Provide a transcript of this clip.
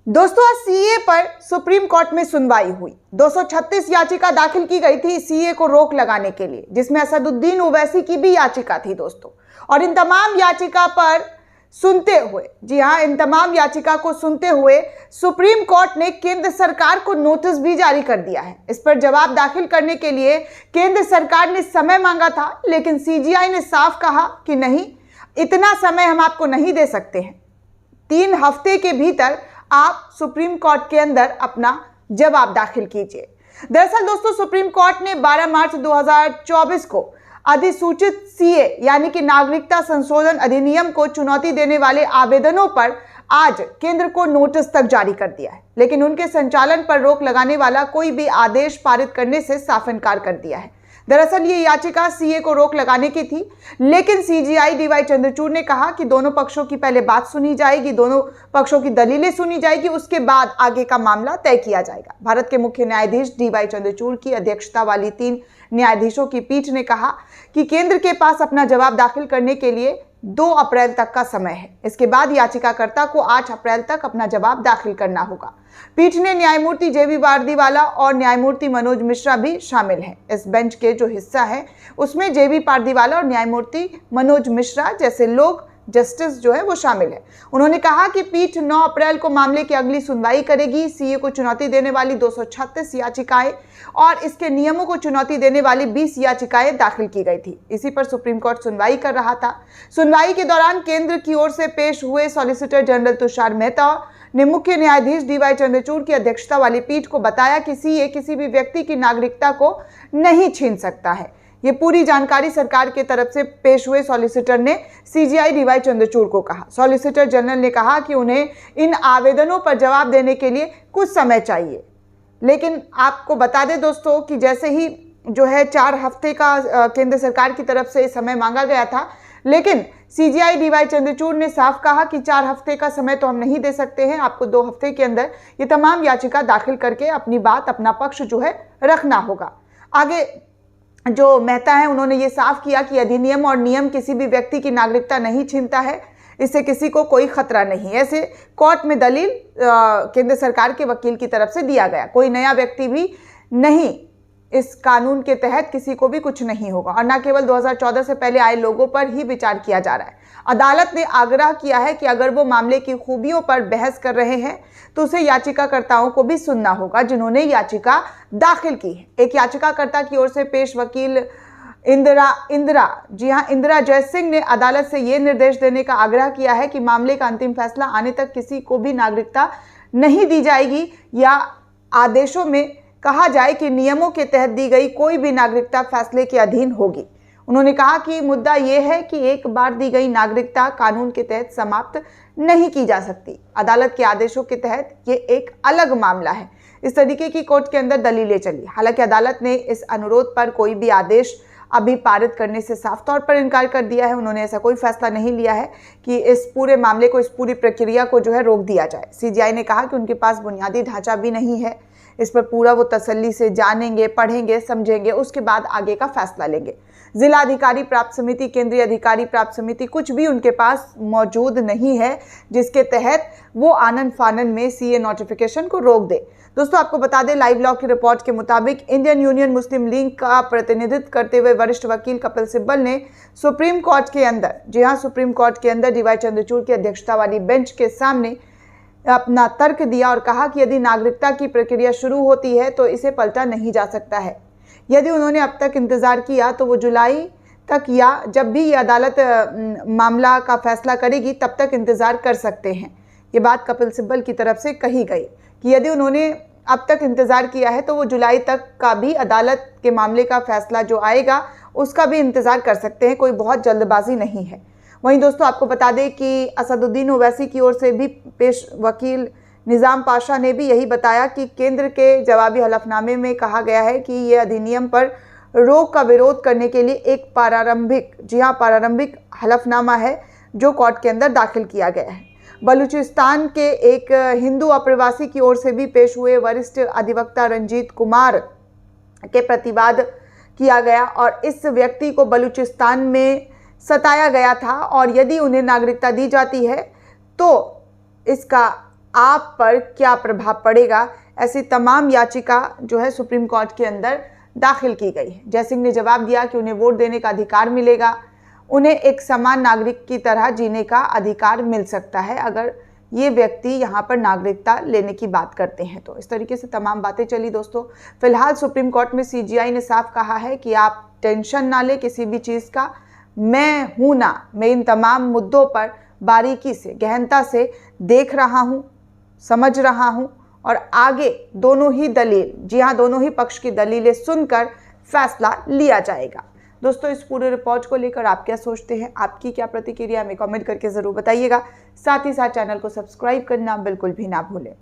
दोस्तों, आज सीए पर सुप्रीम कोर्ट में सुनवाई हुई। 236 याचिका दाखिल की गई थी सीए को रोक लगाने के लिए, जिसमें असदुद्दीन ओवैसी की भी याचिका थी दोस्तों। और इन तमाम याचिका पर सुनते हुए, जी हां, इन तमाम याचिका को सुनते हुए सुप्रीम कोर्ट ने केंद्र सरकार को नोटिस भी जारी कर दिया है। इस पर जवाब दाखिल करने के लिए केंद्र सरकार ने समय मांगा था, लेकिन सीजीआई ने साफ कहा कि नहीं, इतना समय हम आपको नहीं दे सकते हैं। 3 हफ्ते के भीतर आप सुप्रीम कोर्ट के अंदर अपना जवाब दाखिल कीजिए। दरअसल दोस्तों, सुप्रीम कोर्ट ने 12 मार्च 2024 को अधिसूचित सीए यानी कि नागरिकता संशोधन अधिनियम को चुनौती देने वाले आवेदनों पर आज केंद्र को नोटिस तक जारी कर दिया है, लेकिन उनके संचालन पर रोक लगाने वाला कोई भी आदेश पारित करने से साफ इनकार कर दिया है। दरअसल ये याचिका सीए को रोक लगाने की थी, लेकिन सीजीआई डीवाई चंद्रचूड़ ने कहा कि दोनों पक्षों की पहले बात सुनी जाएगी, दोनों पक्षों की दलीलें सुनी जाएगी, उसके बाद आगे का मामला तय किया जाएगा। भारत के मुख्य न्यायाधीश डीवाई चंद्रचूड़ की अध्यक्षता वाली 3 न्यायाधीशों की पीठ ने कहा कि केंद्र के पास अपना जवाब दाखिल करने के लिए 2 अप्रैल तक का समय है। इसके बाद याचिकाकर्ता को 8 अप्रैल तक अपना जवाब दाखिल करना होगा। पीठ ने न्यायमूर्ति जेबी पारदीवाला और न्यायमूर्ति मनोज मिश्रा भी शामिल हैं। इस बेंच के जो हिस्सा है उसमें जेबी पारदीवाला और न्यायमूर्ति मनोज मिश्रा जैसे लोग, जस्टिस जो है वो शामिल है। उन्होंने कहा कि पीठ 9 अप्रैल को मामले की अगली सुनवाई करेगी। सीए को चुनौती देने वाली 236 याचिकाएं और इसके नियमों को चुनौती देने वाली 20 याचिकाएं दाखिल की गई थी। इसी पर सुप्रीम कोर्ट सुनवाई कर रहा था। सुनवाई के दौरान केंद्र की ओर से पेश हुए सॉलिसिटर जनरल तुषार मेहता ने मुख्य न्यायाधीश डीवाई चंद्रचूड़ की अध्यक्षता वाली पीठ को बताया कि सीए किसी भी व्यक्ति की नागरिकता को नहीं छीन सकता है। ये पूरी जानकारी सरकार के तरफ से पेश हुए सॉलिसिटर ने सीजीआई डीवाई चंद्रचूड़ को कहा। सॉलिसिटर जनरल ने कहा कि उन्हें इन आवेदनों पर जवाब देने के लिए कुछ समय चाहिए, लेकिन आपको बता दें दोस्तों कि जैसे ही जो है 4 हफ्ते का केंद्र सरकार की तरफ से समय मांगा गया था, लेकिन सीजीआई डीवाई चंद्रचूड़ ने साफ कहा कि 4 हफ्ते का समय तो हम नहीं दे सकते हैं, आपको 2 हफ्ते के अंदर ये तमाम याचिका दाखिल करके अपनी बात, अपना पक्ष जो है रखना होगा। आगे जो मेहता है उन्होंने ये साफ किया कि अधिनियम और नियम किसी भी व्यक्ति की नागरिकता नहीं छीनता है, इससे किसी को कोई खतरा नहीं। ऐसे कोर्ट में दलील केंद्र सरकार के वकील की तरफ से दिया गया। कोई नया व्यक्ति भी नहीं, इस कानून के तहत किसी को भी कुछ नहीं होगा और न केवल 2014 से पहले आए लोगों पर ही विचार किया जा रहा है। अदालत ने आग्रह किया है कि अगर वो मामले की खूबियों पर बहस कर रहे हैं तो उसे याचिकाकर्ताओं को भी सुनना होगा जिन्होंने याचिका दाखिल की है। एक याचिकाकर्ता की ओर से पेश वकील इंदिरा जयसिंह ने अदालत से ये निर्देश देने का आग्रह किया है कि मामले का अंतिम फैसला आने तक किसी को भी नागरिकता नहीं दी जाएगी या आदेशों में कहा जाए कि नियमों के तहत दी गई कोई भी नागरिकता फैसले के अधीन होगी। उन्होंने कहा कि मुद्दा यह है कि एक बार दी गई नागरिकता कानून के तहत समाप्त नहीं की जा सकती। अदालत के आदेशों के तहत ये एक अलग मामला है। इस तरीके की कोर्ट के अंदर दलीलें चली। हालांकि अदालत ने इस अनुरोध पर कोई भी आदेश अभी पारित करने से साफ तौर पर इनकार कर दिया है। उन्होंने ऐसा कोई फैसला नहीं लिया है कि इस पूरे मामले को, इस पूरी प्रक्रिया को जो है रोक दिया जाए। सीजीआई ने कहा कि उनके पास बुनियादी ढांचा भी नहीं है। इस पर पूरा वो तसल्ली से जानेंगे, पढ़ेंगे, समझेंगे, उसके बाद आगे का फैसला लेंगे। जिला अधिकारी प्राप्त समिति, केंद्रीय अधिकारी प्राप्त समिति, कुछ भी उनके पास मौजूद नहीं है जिसके तहत वो आनन फानन में सीए नोटिफिकेशन को रोक दे। दोस्तों, आपको बता दें, लाइव लॉ की रिपोर्ट के मुताबिक इंडियन यूनियन मुस्लिम लीग का प्रतिनिधित्व करते हुए वरिष्ठ वकील कपिल सिब्बल ने सुप्रीम कोर्ट के अंदर, जी हाँ, सुप्रीम कोर्ट के अंदर डीवाई चंद्रचूड़ की अध्यक्षता वाली बेंच के सामने अपना तर्क दिया और कहा कि यदि नागरिकता की प्रक्रिया शुरू होती है तो इसे पलटा नहीं जा सकता है। यदि उन्होंने अब तक इंतजार किया तो वो जुलाई तक या जब भी ये अदालत मामला का फैसला करेगी तब तक इंतजार कर सकते हैं। ये बात कपिल सिब्बल की तरफ से कही गई कि यदि उन्होंने अब तक इंतजार किया है तो वो जुलाई तक का भी अदालत के मामले का फैसला जो आएगा उसका भी इंतजार कर सकते हैं। कोई बहुत जल्दबाजी नहीं है। वहीं दोस्तों, आपको बता दें कि असदुद्दीन ओवैसी की ओर से भी पेश वकील निज़ाम पाशा ने भी यही बताया कि केंद्र के जवाबी हलफनामे में कहा गया है कि ये अधिनियम पर रोक का विरोध करने के लिए एक प्रारंभिक हलफनामा है जो कोर्ट के अंदर दाखिल किया गया है। बलूचिस्तान के एक हिंदू अप्रवासी की ओर से भी पेश हुए वरिष्ठ अधिवक्ता रंजीत कुमार के प्रतिवाद किया गया और इस व्यक्ति को बलूचिस्तान में सताया गया था और यदि उन्हें नागरिकता दी जाती है तो इसका आप पर क्या प्रभाव पड़ेगा, ऐसी तमाम याचिका जो है सुप्रीम कोर्ट के अंदर दाखिल की गई है। जयसिंह ने जवाब दिया कि उन्हें वोट देने का अधिकार मिलेगा, उन्हें एक समान नागरिक की तरह जीने का अधिकार मिल सकता है अगर ये व्यक्ति यहाँ पर नागरिकता लेने की बात करते हैं। तो इस तरीके से तमाम बातें चली दोस्तों। फिलहाल सुप्रीम कोर्ट में सीजेआई ने साफ कहा है कि आप टेंशन ना ले किसी भी चीज़ का, मैं हूं ना, मैं इन तमाम मुद्दों पर बारीकी से, गहनता से देख रहा हूं, समझ रहा हूं और आगे दोनों ही दलील, जी हाँ, दोनों ही पक्ष की दलीलें सुनकर फैसला लिया जाएगा। दोस्तों, इस पूरे रिपोर्ट को लेकर आप क्या सोचते हैं, आपकी क्या प्रतिक्रिया, हमें कमेंट करके ज़रूर बताइएगा। साथ ही साथ चैनल को सब्सक्राइब करना बिल्कुल भी ना भूलें।